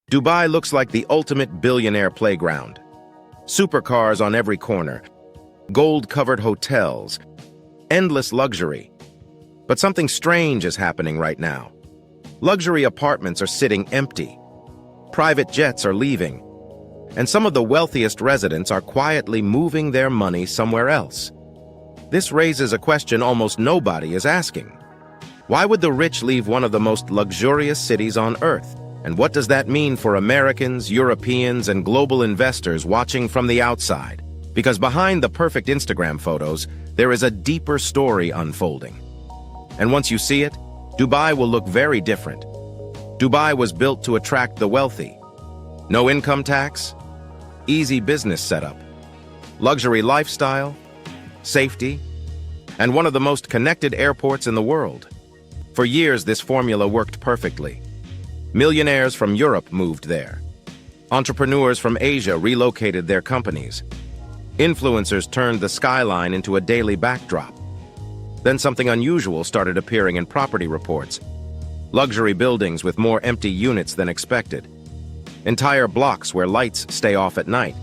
Dubai looks like the ultimate billionaire playground. Supercars on every corner, gold-covered hotels, endless luxury. But something strange is happening right now. Luxury apartments are sitting empty. Private jets are leaving. And some of the wealthiest residents are quietly moving their money somewhere else. This raises a question almost nobody is asking. Why would the rich leave one of the most luxurious cities on Earth? And what does that mean for Americans, Europeans, and global investors watching from the outside? Because behind the perfect Instagram photos, there is a deeper story unfolding. And once you see it, Dubai will look very different. Dubai was built to attract the wealthy. No income tax, easy business setup, luxury lifestyle, safety, and one of the most connected airports in the world. For years, this formula worked perfectly. Millionaires from Europe moved there. Entrepreneurs from Asia relocated their companies. Influencers turned the skyline into a daily backdrop. Then something unusual started appearing in property reports. Luxury buildings with more empty units than expected. Entire blocks where lights stay off at night.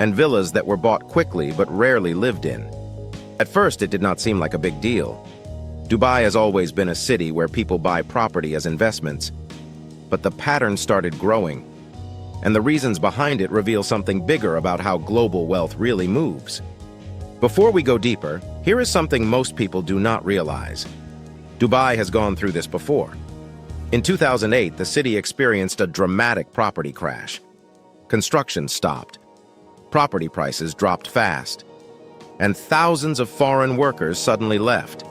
And villas that were bought quickly but rarely lived in. At first, it did not seem like a big deal. Dubai has always been a city where people buy property as investments. But the pattern started growing, and the reasons behind it reveal something bigger about how global wealth really moves. Before we go deeper, here is something most people do not realize. Dubai has gone through this before. In 2008, the city experienced a dramatic property crash. Construction stopped. Property prices dropped fast. And thousands of foreign workers suddenly left.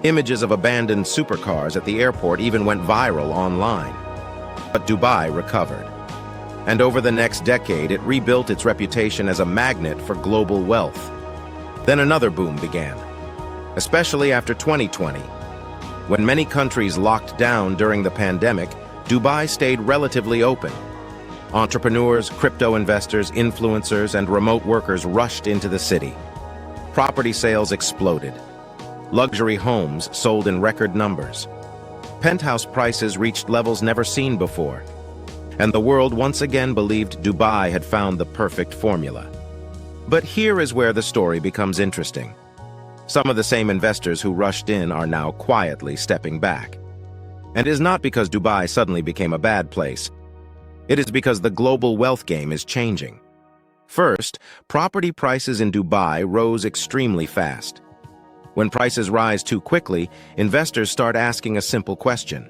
Images of abandoned supercars at the airport even went viral online. But Dubai recovered. And over the next decade, it rebuilt its reputation as a magnet for global wealth. Then another boom began, especially after 2020. When many countries locked down during the pandemic, Dubai stayed relatively open. Entrepreneurs, crypto investors, influencers, and remote workers rushed into the city. Property sales exploded. Luxury homes sold in record numbers. Penthouse prices reached levels never seen before, and the world once again believed Dubai had found the perfect formula. But here is where the story becomes interesting. Some of the same investors who rushed in are now quietly stepping back. And it is not because Dubai suddenly became a bad place. It is because the global wealth game is changing. First, property prices in Dubai rose extremely fast. When prices rise too quickly, investors start asking a simple question.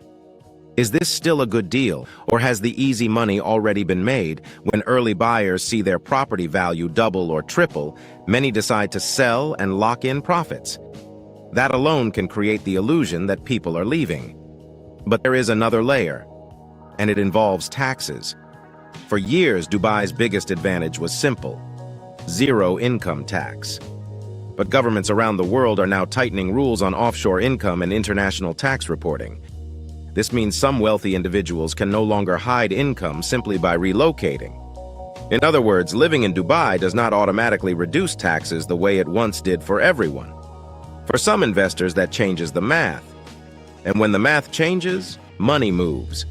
Is this still a good deal, or has the easy money already been made? When early buyers see their property value double or triple, many decide to sell and lock in profits. That alone can create the illusion that people are leaving. But there is another layer, and it involves taxes. For years, Dubai's biggest advantage was simple: zero income tax. But governments around the world are now tightening rules on offshore income and international tax reporting. This means some wealthy individuals can no longer hide income simply by relocating. In other words, living in Dubai does not automatically reduce taxes the way it once did for everyone. For some investors, that changes the math. And when the math changes, money moves.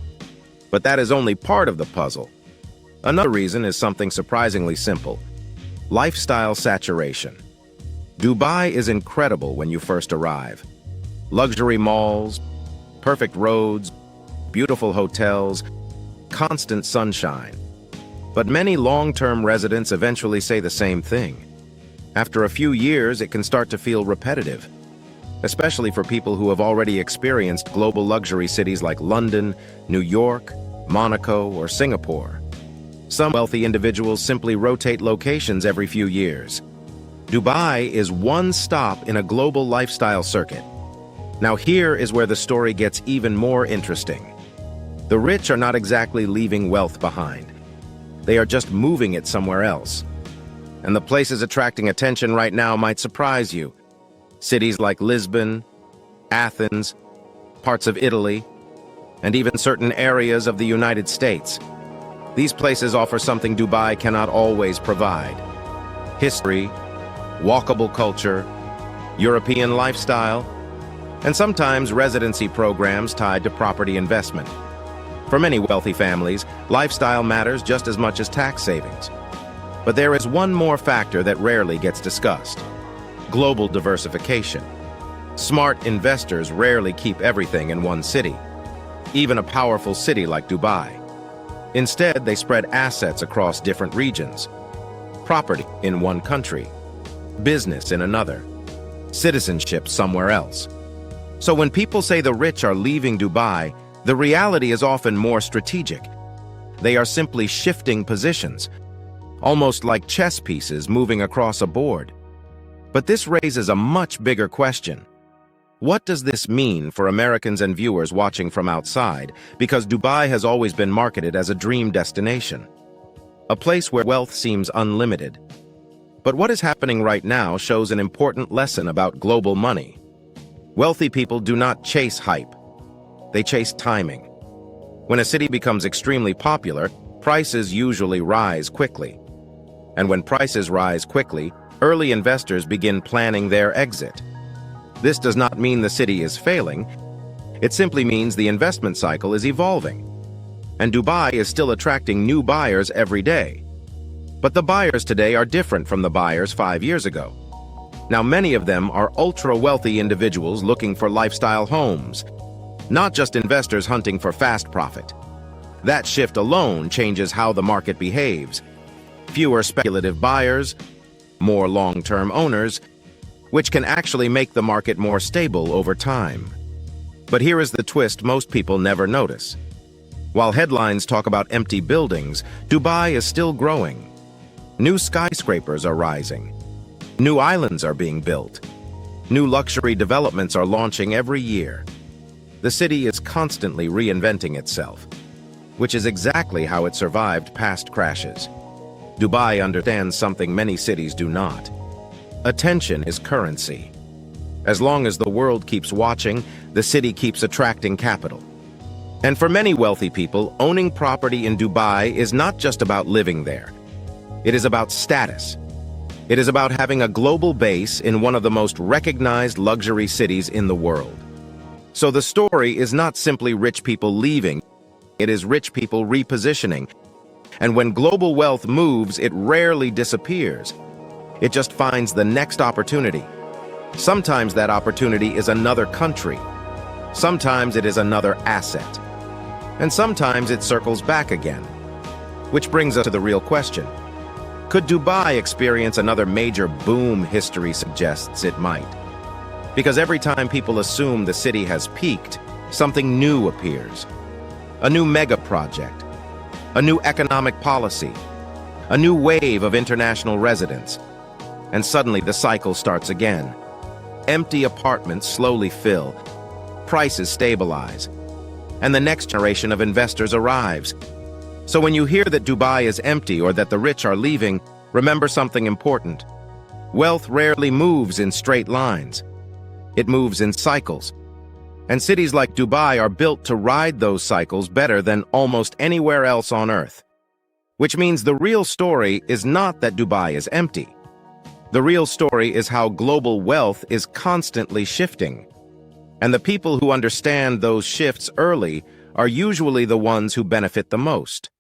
But that is only part of the puzzle. Another reason is something surprisingly simple: lifestyle saturation. Dubai is incredible when you first arrive. Luxury malls, perfect roads, beautiful hotels, constant sunshine. But many long-term residents eventually say the same thing. After a few years, it can start to feel repetitive, especially for people who have already experienced global luxury cities like London, New York, Monaco, or Singapore. Some wealthy individuals simply rotate locations every few years. Dubai is one stop in a global lifestyle circuit. Now here is where the story gets even more interesting. The rich are not exactly leaving wealth behind. They are just moving it somewhere else. And the places attracting attention right now might surprise you. Cities like Lisbon, Athens, parts of Italy, and even certain areas of the United States. These places offer something Dubai cannot always provide: history, walkable culture, European lifestyle, and sometimes residency programs tied to property investment. For many wealthy families, lifestyle matters just as much as tax savings. But there is one more factor that rarely gets discussed: global diversification. Smart investors rarely keep everything in one city, even a powerful city like Dubai. Instead, they spread assets across different regions: property in one country, business in another, citizenship somewhere else. So when people say the rich are leaving Dubai, the reality is often more strategic. They are simply shifting positions, almost like chess pieces moving across a board. But this raises a much bigger question. What does this mean for Americans and viewers watching from outside? Because Dubai has always been marketed as a dream destination, a place where wealth seems unlimited. But what is happening right now shows an important lesson about global money. Wealthy people do not chase hype. They chase timing. When a city becomes extremely popular, prices usually rise quickly. And when prices rise quickly, early investors begin planning their exit. This does not mean the city is failing. It simply means the investment cycle is evolving. And Dubai is still attracting new buyers every day. But the buyers today are different from the buyers 5 years ago. Now, many of them are ultra-wealthy individuals looking for lifestyle homes, not just investors hunting for fast profit. That shift alone changes how the market behaves. Fewer speculative buyers, more long-term owners, which can actually make the market more stable over time. But here is the twist most people never notice. While headlines talk about empty buildings, Dubai is still growing. New skyscrapers are rising. New islands are being built. New luxury developments are launching every year. The city is constantly reinventing itself, which is exactly how it survived past crashes. Dubai understands something many cities do not. Attention is currency. As long as the world keeps watching, the city keeps attracting capital. And for many wealthy people, owning property in Dubai is not just about living there. It is about status. It is about having a global base in one of the most recognized luxury cities in the world. So the story is not simply rich people leaving, it is rich people repositioning. And when global wealth moves, it rarely disappears. It just finds the next opportunity. Sometimes that opportunity is another country. Sometimes it is another asset. And sometimes it circles back again. Which brings us to the real question. Could Dubai experience another major boom? History suggests it might. Because every time people assume the city has peaked, something new appears. A new mega project, a new economic policy, a new wave of international residents. And suddenly the cycle starts again. Empty apartments slowly fill, prices stabilize, and the next generation of investors arrives. So when you hear that Dubai is empty or that the rich are leaving, remember something important. Wealth rarely moves in straight lines. It moves in cycles. And cities like Dubai are built to ride those cycles better than almost anywhere else on Earth. Which means the real story is not that Dubai is empty. The real story is how global wealth is constantly shifting. And the people who understand those shifts early are usually the ones who benefit the most.